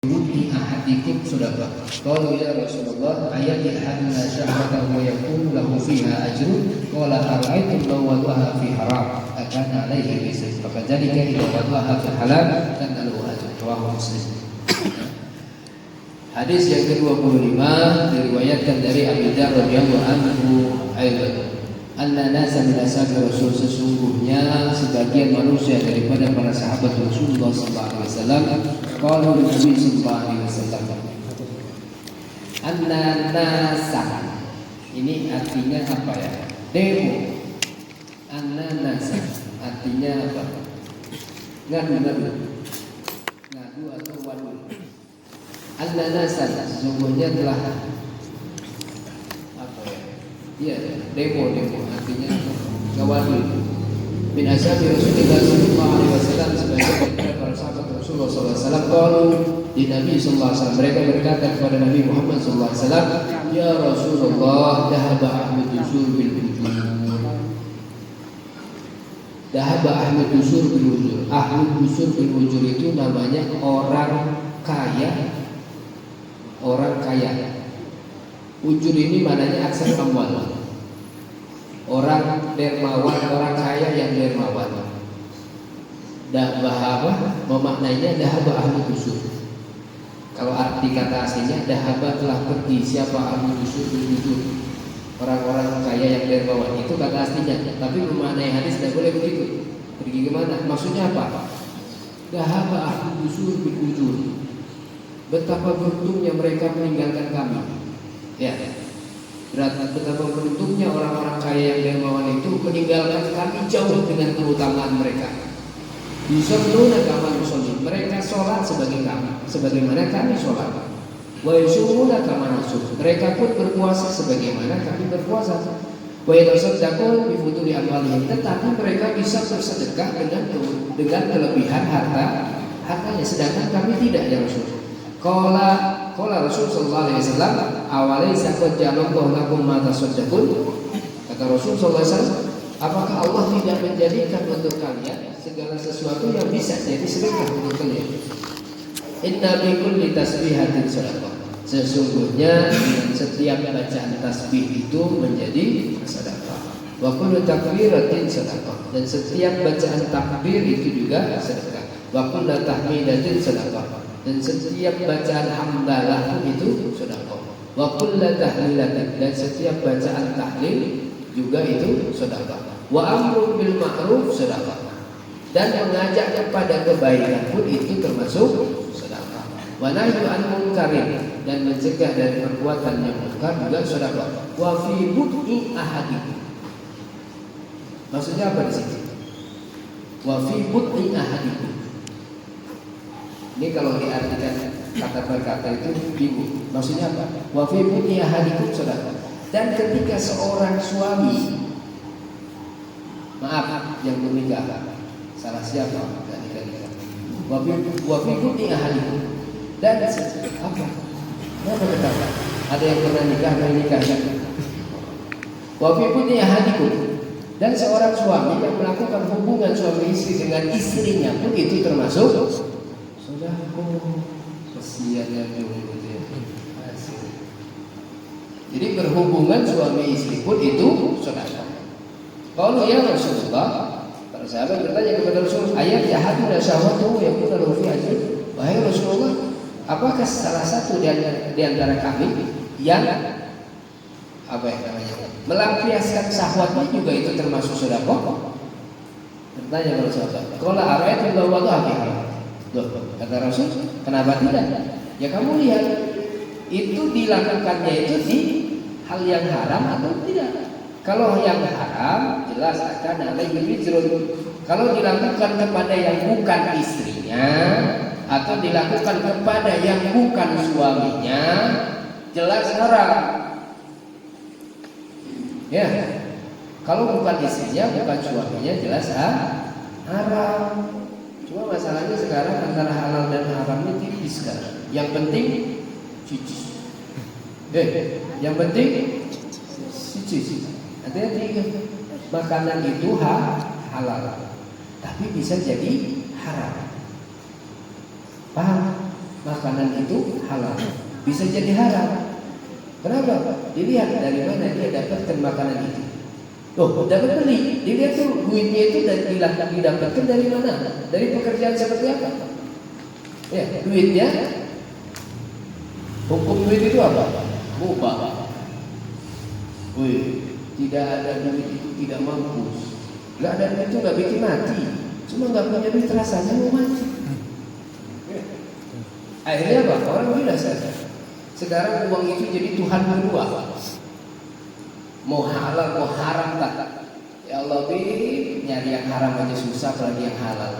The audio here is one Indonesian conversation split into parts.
Budi ahadikum sadaqah. Qalu ya Rasulullah ayati ahaduna syahwatahu wa yakunu lahu fiha ajrun. Qala ara'aytum law wadaha fi haram akana alaihi wisr. Fakadzalika idza wadaha fi halal kana lahu ajrun. Rawahu Muslim. Hadis yang ke-25 diriwayatkan dari Abu Dzar radhiyallahu anhu aidan. Anna nasa min ashabi Rasul, sesungguhnya sebagian manusia daripada para sahabat Rasulullah sallallahu alaihi wasallam qalu li Nabi sallallahu alaihi wasallam anna nasa, ini artinya apa ya? Demo. Anna nasa artinya apa? Ngadu atau wadu. Anna nasa sesungguhnya telah ya, demo artinya gawadul bin ashabi Rasulullah sallallahu alaihi wasallam, sebagian para sahabat Rasulullah sallallahu alaihi wasallam qalu di Nabi sallallahu alaihi wasallam, mereka berkata kepada Nabi Muhammad sallallahu alaihi wasallam, ya Rasulullah dahaba ahlu dusur bil ujur. Dahaba ahlu dusur bil ujur. Ahlu dusur bil ujur itu namanya orang kaya. Ujur ini maknanya aksar amwal. Orang dermawan, orang kaya yang dermawan. Dahaba memaknainya dahaba ahlu dusur. Kalau arti kata aslinya dahaba telah pergi siapa ahlu dusur bil-ujur. Orang-orang kaya yang dermawan itu kata aslinya. Tapi memaknai hadis tidak boleh begitu. Pergi kemana? Maksudnya apa? Dahaba ahlu dusur bil-ujur. Betapa beruntungnya mereka meninggalkan kami. Ya, betapa beruntungnya orang-orang kaya yang dermawan itu meninggalkan kami jauh dengan keutamaan mereka. Yusalluna kama nusalli, mereka sholat sebagai kami, sebagaimana kami sholat. Wa yusumuna kama nasum, mereka pun berpuasa sebagaimana kami berpuasa. Wa yatasaddaquna bi fuduli amwalihim, tetapi mereka bisa bersedekah dengan kelebihan hartanya, sedangkan kami tidak, ya Rasul. Qala Rasul sallallahu alaihi wasallam, awalaysa qad ja'alallahu lakum ma tasaddaqun. Kata Rasul sallallahu alaihi wasallam, apakah Allah tidak menjadikan untuk kalian segala sesuatu yang bisa jadi sedekah untuk kalian? Inna bi kulli tasbihatin sadaqah. Sesungguhnya setiap bacaan tasbih itu menjadi sedekah. Wa kullu takbiratin sadaqah. Dan setiap bacaan takbir itu juga sedekah. Wa kullu tahmidatin sadaqah. Dan setiap bacaan hamdalah itu sedekah. Wa kullu tahlilatin, dan setiap bacaan tahlil juga itu sedekah. Wa amru bil ma'ruf sedekah. Dan mengajak kepada kebaikan pun itu termasuk sedekah. Wa nahyu an munkarin, dan mencegah dari perbuatan yang munkar juga sedekah. Wa fi bud'i ahadikum. Maksudnya apa di sini? Wa fi bud'i ahadikum. Ini kalau diartikan kata per kata itu bingung. Maksudnya apa? Wa fi bud'i ahadikum sedekah. Dan ketika seorang suami, maaf yang menikah, salah siapa dan nikah. Wa fi bud'i ahadikum. Dan apa? Apa kata? Ada yang pernah nikah dan nikah ya? Wa fi bud'i ahadikum. Dan seorang suami yang melakukan hubungan suami istri dengan istrinya pun itu termasuk kesiannya jomblo ya. Jadi berhubungan suami istri pun itu sedekah. Kalau ya Rasulullah, para sahabat bertanya kepada Rasul, ayat yahaduna syahwatu yakuna lahu fi ajr. Wahai Rasulullah, apakah salah satu di antara kami yang apa yang namanya melampiaskan syahwatnya juga itu termasuk sedekah? Bertanya kepada sahabat, qala ara'aytum law wada'a fi haram. Loh, kata Rasul, kenapa tidak? Ya kamu lihat, itu dilakukannya itu di hal yang haram atau tidak? Kalau yang haram, jelas akan ada wizrun. Kalau dilakukan kepada yang bukan istrinya atau dilakukan kepada yang bukan suaminya, jelas haram. Ya, kalau bukan istrinya, bukan suaminya, jelas haram. Cuma masalahnya sekarang antara halal dan haramnya tipis kan. Yang penting cici. Yang penting cici. Hati-hati, makanan itu halal, tapi bisa jadi haram. Paham? makanan itu halal, bisa jadi haram. Kenapa? Dilihat dari mana dia dapatkan makanan itu. Loh, dapat beli, dilihat tuh duitnya itu dan didapatkan dari mana? Dari pekerjaan seperti apa? Ya, duitnya, hukum duit itu apa? Mubah. Wih, tidak ada duit itu tidak mampus. Gak ada duit itu gak bikin mati. Cuma gak punya duit rasanya mau mati. Akhirnya apa? Orang bilang saja. Sekarang uang itu jadi Tuhan kedua. Mau halal mau haram tak? Ya Allah, nyari yang haram aja susah, apalagi yang halal.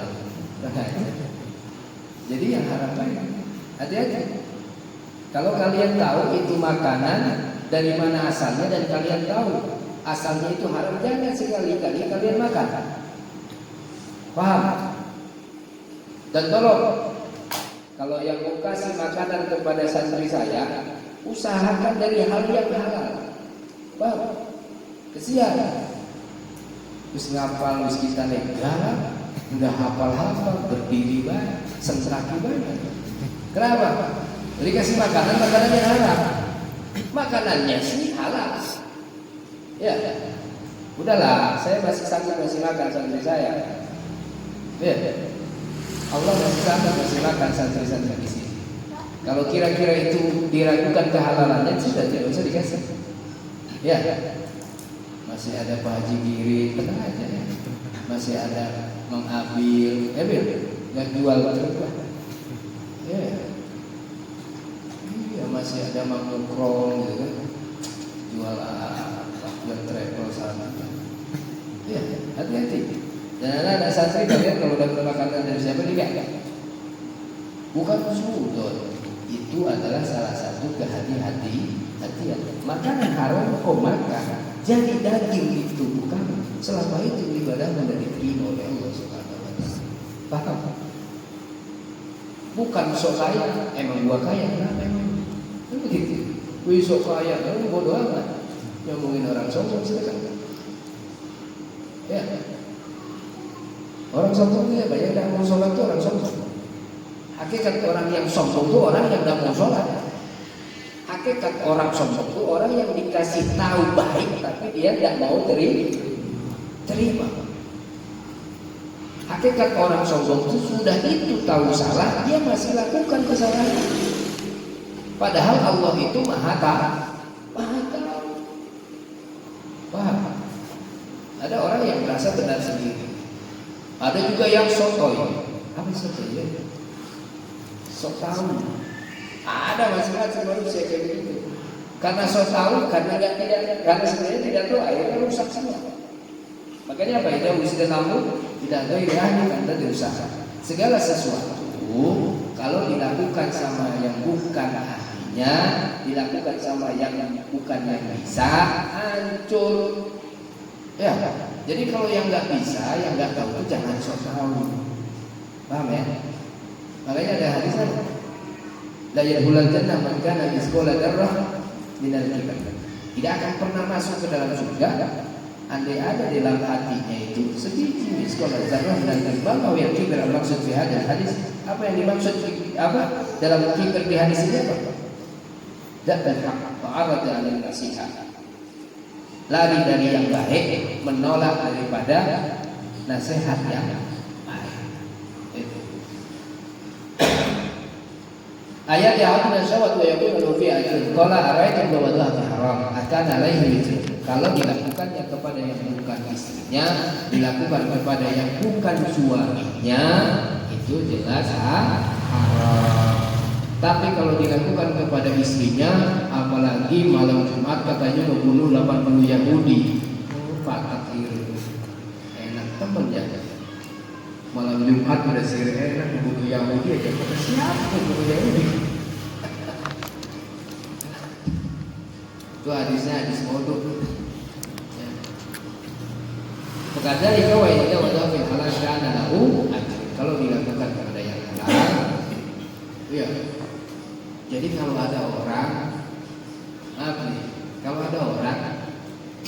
Jadi yang haram banyak. Hati-hati. Kalau kalian tahu itu makanan dari mana asalnya dan kalian tahu asalnya itu haram, jangan sekali-kali kalian makan. Paham? Dan tolong, kalau yang mau kasih makanan kepada santri saya, usahakan dari hal yang halal. Paham? Kesian. Terus ngapal, terus kita negara, nggak hafal-hafal, berdiri banyak, sentraki banyak. Kenapa? Dikasih makanan yang halal. Makanannya sih halal. Ya, udahlah, saya masih sanggup masih makan santri saya. Ya, Allah masih sanggup masih makan santri-santri di sini. Kalau kira-kira itu diragukan kehalalannya, sudah tidak usah dikasih. Ya, masih ada Pak Haji Giring, tenang aja. Masih ada Mang Abil, nggak jual terus. Ya, iya masih ada Mang Nukrong, gitu kan, jual travel sana. Ya, hati-hati. Dan ada santri kalian kalau dapat makanan dari siapa dia bukan sudut. Itu adalah salah satu kehati-hatian. Makanan haram kok makan, jadi daging itu bukan. Selama itu ibadah tidak diterima oleh Allah Subhanahu wa taala. Paham? Bukan sok kaya, emang gua kaya, kenapa emang? Begitu. Wih sok kaya, kamu bodoh amat. Ngomongin orang sombong silakan. Ya. Orang sombong itu ya banyak yang mau sholat itu orang sombong. Hakikat orang yang sombong itu orang yang tidak mau sholat. Hakikat orang sombong itu orang yang dikasih tahu baik tapi dia tidak mau terima. Hakikat orang sombong itu sudah itu tahu salah, dia masih lakukan kesalahan. Padahal Allah itu maha tahu. Paham? Ada orang yang merasa benar sendiri. Ada juga yang sotoy. Apa sotoy ya? Sok tahu. Ada macam-macam manusia kayak begitu. Karena sok tahu, karena sebenarnya tidak tahu, akhirnya rusak semua. Makanya apa? Tidak usah namu, tidak tahu ilahnya karena dirusak. Segala sesuatu kalau dilakukan sama yang bukan ahlinya, dilakukan sama yang bukan yang bisa, hancur. Ya, jadi kalau yang nggak bisa, yang nggak tahu itu jangan sok tahu. Paham ya? Makanya ada hadisnya, la yadkhulul jannah man kana misqala dzarrah minal kibar. Tidak akan pernah masuk ke dalam surga andai ada di dalam hatinya itu sedikit misqala dzarrah minal kibar. Bahwa yang kibar maksud di hadis, apa yang dimaksud apa dalam kibar di hadis ini apa? Dzatan haqq wa arada 'anil nasihat. Lari dari yang baik, menolak daripada nasihat yang baik. Ayat yang dan syawat wa yaqulu fi ajrin qala ara'aytum law wada'tu haram akan alaihi wizr. Kalau dilakukannya kepada yang bukan istrinya, dilakukan kepada yang bukan suaminya, itu jelas haram. Tapi kalau dilakukan kepada istrinya, apalagi malam Jumat katanya membunuh 80 Yahudi. Fatakir. Enak temen ya. Malam Jumat udah enak membunuh Yahudi aja. Kata siapa membunuh Yahudi? Itu hadisnya hadis bodoh. Berkata jika wajibnya wajah fil halal kana lahu ajr. Kalau dilakukan kepada yang halal, iya. Jadi kalau ada orang, kalau ada orang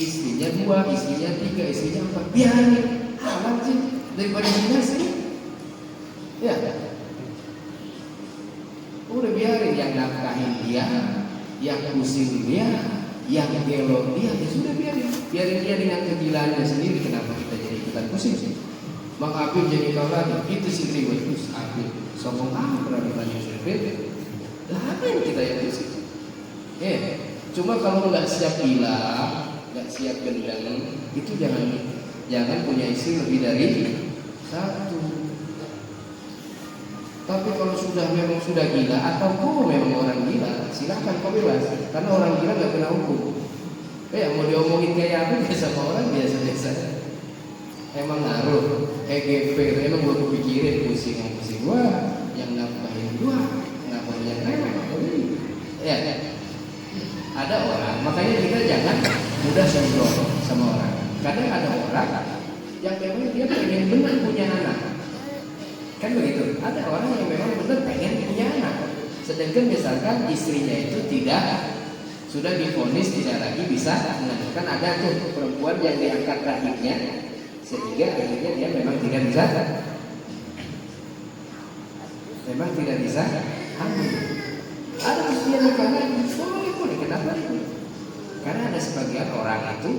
istrinya 2, istrinya 3, istrinya 4, biarin, halal sih daripada zina sih. Ya. yang nafkahin dia, yang pusing dia, yang gelo dia, ya sudah biarin dia dengan kegilaannya sendiri. Kenapa kita jadi ikutan pusing sih? Bang Abid jadi kau lagi, itu sih ribet. Terus Abid sombong berani banyak ribet. Lah apa yang kita yang pusing? Cuma kalau nggak siap gila, nggak siap gendang, itu jangan punya istri lebih dari satu. Tapi kalau memang sudah gila atau kau memang orang gila, silahkan kau bebas. Karena orang gila nggak kena hukum. Mau diomongin kayak apa biasa sama orang biasa-biasa. Emang ngaruh, EGP, emang gua kepikirin pusing gua, yang nafkahin gua, kenapa yang remeh? Ya, ada orang, makanya kita jangan mudah sembrono sama orang. Kadang ada orang yang memang dia pengen benar punya anak, kan begitu. Ada orang yang memang benar pengen punya anak, sedangkan misalkan istrinya itu sudah divonis tidak lagi bisa menentukan. Ada tuh perempuan yang diangkat rahimnya sehingga akhirnya dia memang tidak bisa hamil. Ada usia nikah lagi, boleh. Kenapa itu? Karena ada sebagian orang itu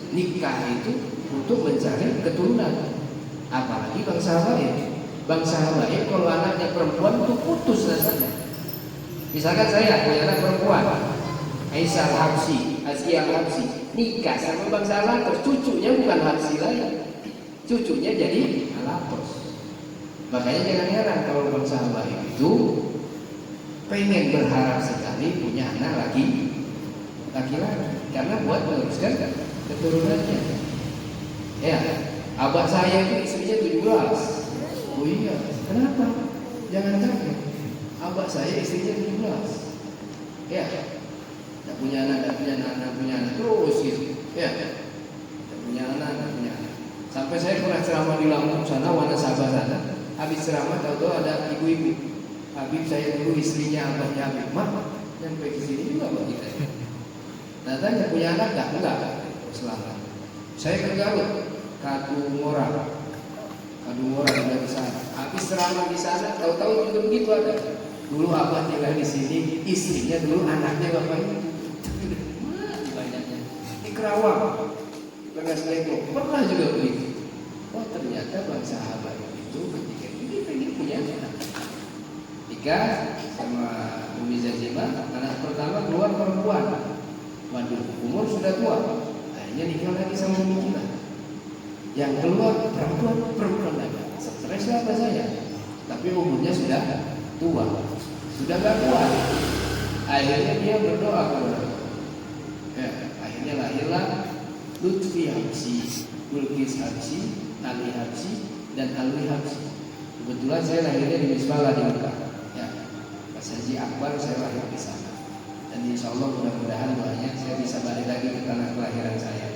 nikah itu untuk mencari keturunan. Apalagi bangsa lain kalau anaknya perempuan itu putus rasanya. Misalkan saya punya anak perempuan, Aisyah Al-Habsyi, Asia Al-Habsyi, nikah sama bangsa lain, terus cucunya bukan Habsyi lagi, cucunya jadi Al-Habsyi. Makanya jangan heran kalau bangsa lain itu pengen berharap sekali punya anak laki-laki, karena buat meneruskan keturunannya. Ya, abah saya itu istrinya 17. Oh iya, kenapa? Jangan kaget. Abah saya istrinya 17. Ya, tak punya anak terus gitu. Ya, tak punya anak. Sampai saya pernah ceramah di Lampung sana, Wanasaba sana. Habis ceramah tahu-tahu ada ibu-ibu. Habib saya dulu istrinya abahnya Habib, sampai ke sini juga buat kita. Nah, tanya punya anak enggak? Selamat. Saya ke Garut, Kadungora di sana. Habis ceramah di sana, tahu-tahu juga begitu ada. Dulu abah tinggal di sini, istrinya dulu anaknya bapaknya. Banyaknya. Di Kerawang, Bekas Lego, pernah juga begitu. Oh ternyata bangsa abah itu ketika ini pengen punya anak. Nikah sama Umi Zazima, anak pertama keluar perempuan. Waduh, umur sudah tua. Akhirnya nikah lagi sama Umi Kina. Yang keluar perempuan lagi. Stres lah saya. Tapi umurnya sudah tua, sudah gak kuat. Akhirnya dia berdoa kepada Allah. Akhirnya lahirlah Lutfi Habsyi, Bulkis Habsyi, Ali Habsyi, dan Alwi Habsyi. Kebetulan saya lahirnya di Misbala di Mekah. Pas Haji Akbar saya lahir di sana. Dan insya Allah mudah-mudahan doanya saya bisa balik lagi ke tanah kelahiran saya.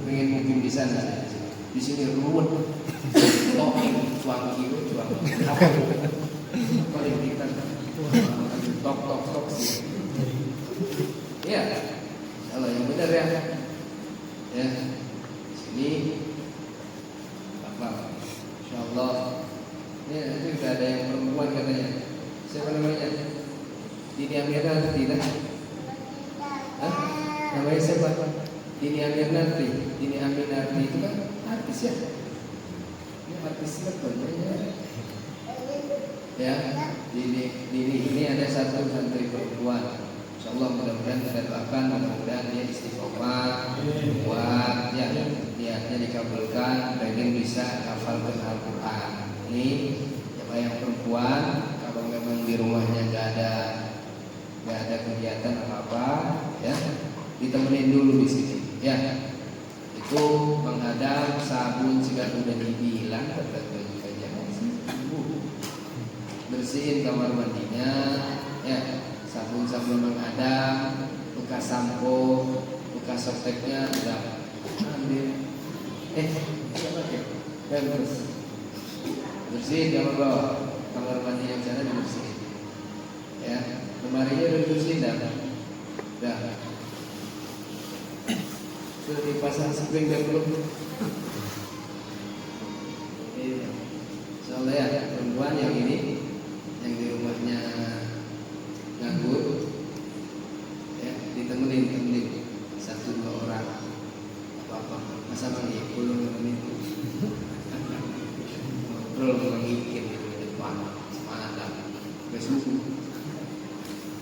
Pengen mungkin di sana. Di sini ruwet, cuang paling kita tok sih. Ya, kalau yang benar ya, sini apa? Insya Allah. Ini nanti sudah ada yang perempuan katanya. Siapa namanya? Dini Amirna tidak? Namanya siapa? Dini Amirnati. Dini Amirnati itu kan artis ya? Ini artis namanya. Ya, ini ada satu santri perempuan. Insyaallah mudah-mudahan kita doakan, mudah-mudahan dia istiqomah, kuat, ya, niatnya dikabulkan, pengen bisa hafalkan Al-Quran. Ini siapa yang perempuan, kalau memang di rumahnya nggak ada kegiatan apa-apa, ya, ditemenin dulu di sini, ya. Itu menghadap sabun jika udah dibilang, bersihin kamar mandinya, ya, sabun menghadap, bekas sampo, bekas softteknya udah ambil, siapa ya? Terus bersihin kamar mandi yang sana dibersihin, ya, lemarinya udah dibersihin dah, sudah dipasang spring dan belum. Soalnya ya perempuan yang ini yang di rumahnya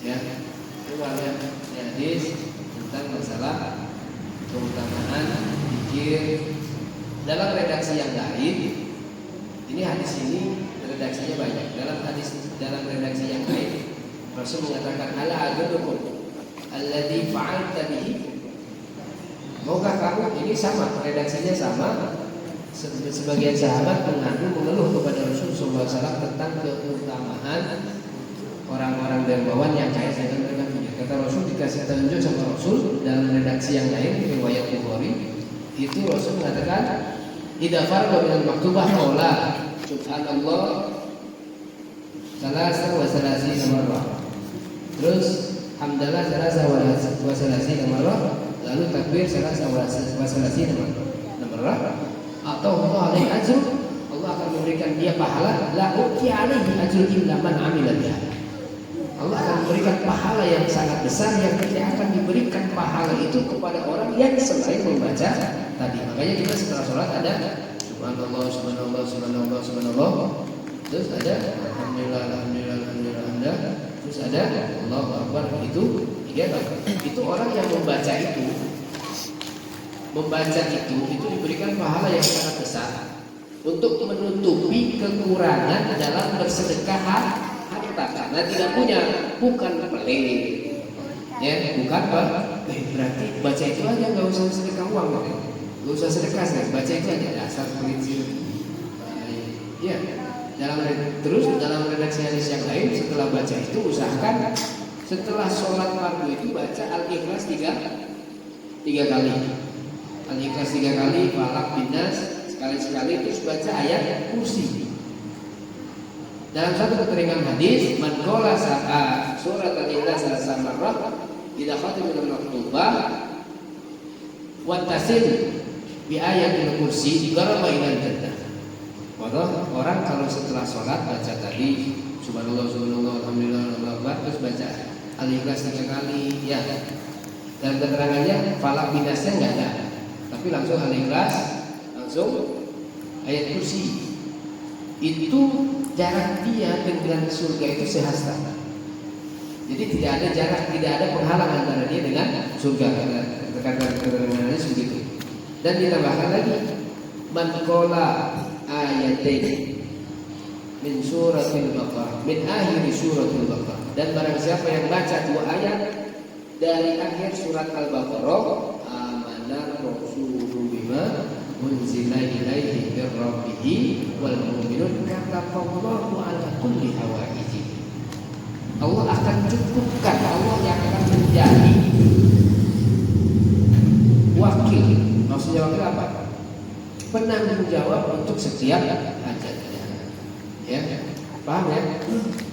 Ya, itu banyak hadis tentang masalah keutamaan zikir. Dalam redaksi yang lain, ini hadis ini redaksinya banyak. Dalam redaksi yang lain, Rasul mengatakan ala ajadukum alladzi fa'alta bihi. Maukah kamu, ini sama redaksinya sama. Sebagian sahabat mengeluh kepada Rasulullah SAW tentang keutamaan orang-orang dermawan yang kaya dengan dunia. Kata Rasul, dikasih tunjuk sama Rasul dalam redaksi yang lain riwayat Bukhari, itu Rasul mengatakan idza farqa minal maktubah qala subhanallah salasa wa salasina marrah, terus hamdalah salasa wa salasina marrah, lalu takbir salasa wa salasina marrah, atau Allah alaihi ajr, Allah akan memberikan dia pahala la uti alaihi ajr illa man amila biha. Allah akan memberikan pahala yang sangat besar yang tidak akan diberikan pahala itu kepada orang yang selain membaca tadi. Makanya kita setelah sholat ada subhanallah, subhanallah, subhanallah, subhanallah, terus ada alhamdulillah, alhamdulillah, alhamdulillah, terus ada Allahu akbar. Itu tiga kali. Itu orang yang membaca itu diberikan pahala yang sangat besar untuk menutupi kekurangan dalam bersedekah harta, karena tidak punya, bukan pelit, ya, bukan apa? Berarti baca itu aja, nggak usah sedekah uang, nggak usah sedekah, baca itu aja, dasar prinsip. Ya, dalam redaksi hadis yang lain, setelah baca itu usahakan setelah sholat fardu itu baca al-ikhlas tiga kali. Al-ikhlas 3 kali, falak, binas sekali-sekali, terus baca ayat kursi. Dalam satu keterangan hadis, man qala sa'a surat al-ikhlas salasa marrah idza khatima al-maktubah wa tasil bi ayatil kursi garama ilal jannah. Orang kalau setelah sholat baca tadi subhanallah, subhanallah, alhamdulillah, Allahu akbar, terus baca al-ikhlas 3 kali, ya. Dan keterangannya falak binasnya enggak ada, tapi langsung al-ikhlas, langsung ayat kursi. Itu jarak dia dengan surga itu sehasta. Jadi tidak ada jarak, tidak ada penghalang antara dia dengan surga. Kata-kata begitu. Dan ditambahkan lagi, man qala ayatain min suratil Baqarah, min akhir suratil Baqarah. Dan barang siapa yang baca 2 ayat dari akhir surat Al-Baqarah, amana rasulu bima unzila ilaihi min rabbih wal mu'minun kataballahu ala kulli hawaiji. Allah akan cukupkan, Allah yang akan menjadi wakil. Maksudnya wakil apa? Penanggung jawab untuk setiap hajatnya. Ya, paham ya?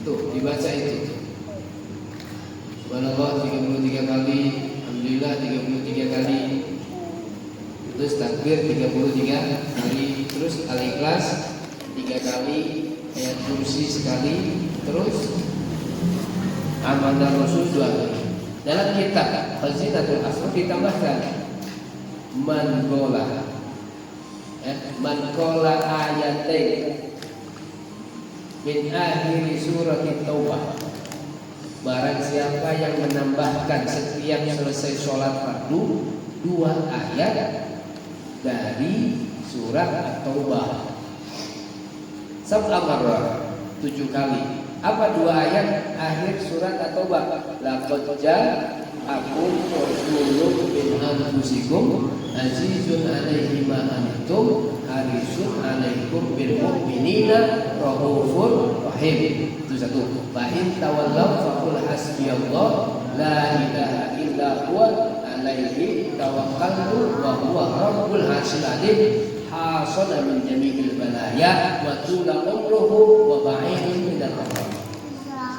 Tuh dibaca itu. Subhanallah 33 kali, alhamdulillah 33 kali, terus takbir 33 kali, terus al-ikhlas 3 kali, ayat kursi sekali, terus amanah rasul 2 kali. Dalam kitab Khazinatul Asrar ditambahkan man qala ayatain min akhir surat Taubah. Barang siapa yang menambahkan setiap selesai sholat fardu 2 ayat dari surat At-Taubah, sab'a marrah 7 kali. Apa 2 ayat akhir surat At-Taubah? Laqad ja'akum rasulun min anfusikum azizun 'alaihi ma antum harisun 'alaikum bil mu'minina raufur rahim. Itu satu. Fa in tawallaw faqul hasbiyallah la ilaha illa huwa alaihi tawakkaltu wa huwa rabbul arsyil azim hasana min jami'il balaya wa tula umruhu wa ba'idun minal kafar.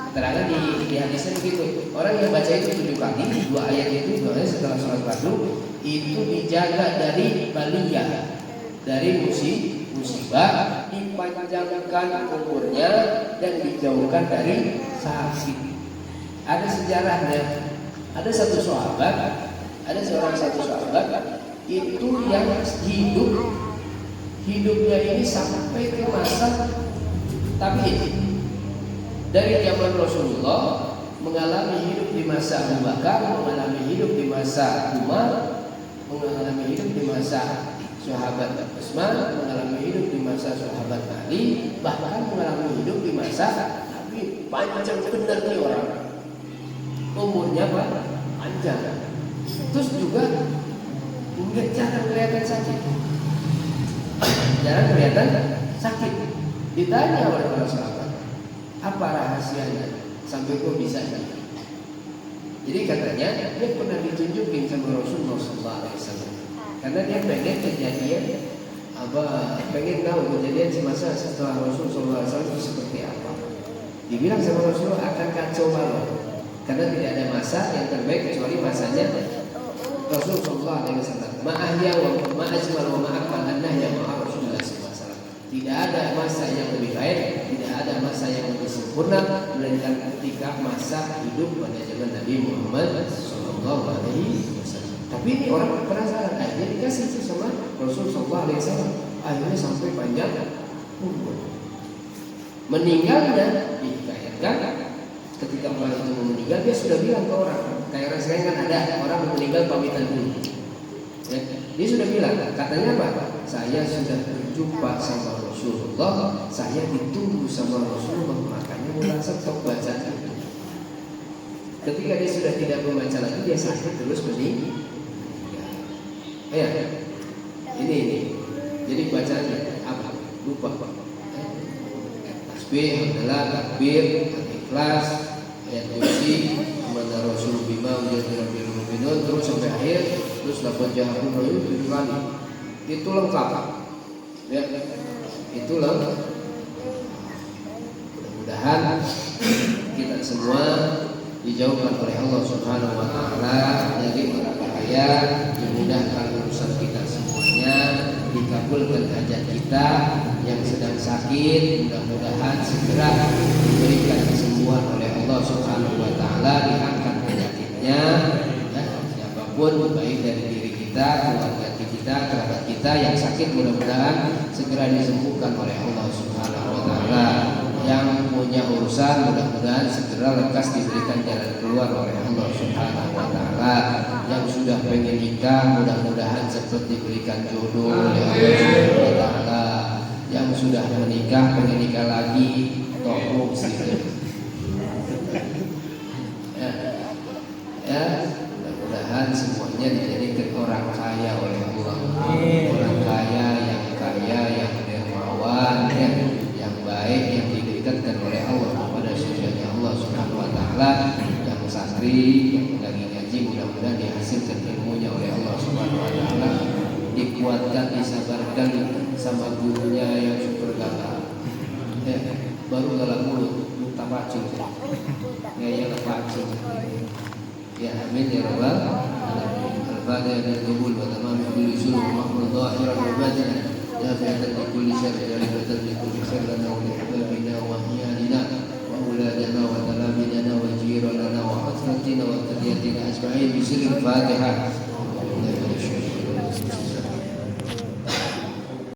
Keterangan di hadisnya begitu. Orang yang baca itu 7 kali, 2 ayat itu 2 ayat setelah sholat fardu, itu dijaga dari baliyah, dari musibah, dipanjangkan umurnya dan dijauhkan dari sakit. Ada sejarahnya. Ada seorang sahabat itu yang hidupnya ini sampai ke masa tabi'in. Dari zaman Rasulullah mengalami hidup di masa Abu Bakar, mengalami hidup di masa Umar, mengalami hidup di masa sahabat Utsman, mengalami hidup di masa sahabat Ali, bahkan mengalami hidup di masa Nabi. Panjang benar nih orang, umurnya panjang. Terus juga jarang kelihatan sakit, jarang kelihatan sakit. Ditanya oleh para sahabat, apa rahasianya sampai kok bisa ini? Jadi katanya dia pernah ditunjukin sama Rasulullah SAW, karena dia pengen kejadian pengen tahu kejadian semasa setelah Rasulullah SAW itu seperti apa. Dibilang sama Rasulullah akan kacau balau, karena tidak ada masa yang terbaik kecuali masanya Rasulullah SAW. Ma'ahya wa ma'ajmal wa ma'akmal annahya ma'a Rasulullah SAW. Tidak ada masa yang lebih baik, tidak ada masa yang lebih sempurna melainkan ketika masa hidup pada zaman Nabi Muhammad SAW. Tapi ini orang penasaran, akhirnya dikasih itu sama Rasulullah SAW. Akhirnya sampai panjang umur. Meninggalnya dihikayatkan ketika orang itu mau meninggal, dia sudah bilang ke orang. Kayak sekarang kan ada orang meninggal pamitan dulu. Ya, dia sudah bilang, katanya apa? Saya sudah berjumpa sama Rasulullah, saya ditunggu sama Rasulullah, makanya mau langsung baca itu. Ketika dia sudah tidak membaca lagi, dia sakit terus meninggal. Ya, ini. Jadi bacanya apa? Lupa. Tasbih, hamdalah, takbir, al-ikhlas, ayat kursi, mana Rasul bima ujadil mu'minun, terus sampai akhir, terus dapat jahakum rayu 7 kali. Itu lengkap. Ya, itu lengkap. Mudah-mudahan kita semua dijauhkan oleh Allah Subhanahu wa taala dari bahaya, dimudahkan urusan kita semuanya, dikabulkan hajat kita yang sedang sakit, mudah-mudahan segera diberikan kesembuhan oleh Allah Subhanahu wa taala, diangkat penyakitnya. Ya, siapapun baik dari diri kita, keluarga kita, kerabat kita yang sakit, mudah-mudahan segera disembuhkan oleh Allah Subhanahu wa taala. Yang punya urusan mudah-mudahan segera lekas diberikan jalan keluar oleh Allah Subhanahu wa taala. Yang sudah pengen nikah mudah-mudahan cepat diberikan jodoh oleh Allah Subhanahu wa taala. Yang sudah menikah pengen nikah lagi tolong sih. Ya, mudah-mudahan semuanya dijadikan orang kaya oleh Allah. Orang kaya yang dermawan, yang baik, yang didekatkan oleh Allah kepada surganya Allah Subhanahu wa taala. Yang santri yang lagi ngaji mudah-mudahan dihasilkan ilmunya oleh Allah Subhanahu wa taala, dikuatkan, disabarkan sama gurunya yang super galak. Ya, baru galak mulut, lupa pacung. Ya pacung. Ya amin ya rabbal alamin. Al-Fatihah dan qabul wa tamam kulli sulh mahmud dhahiran wa batinan. Dafa'atan li kulli syarri wa ribatan li kulli khairin wa li habibina wa hiyanina wa auladina wa talabina wa jiranana wa hasratina wa tadiyatina ajma'in bi sirril Fatihah.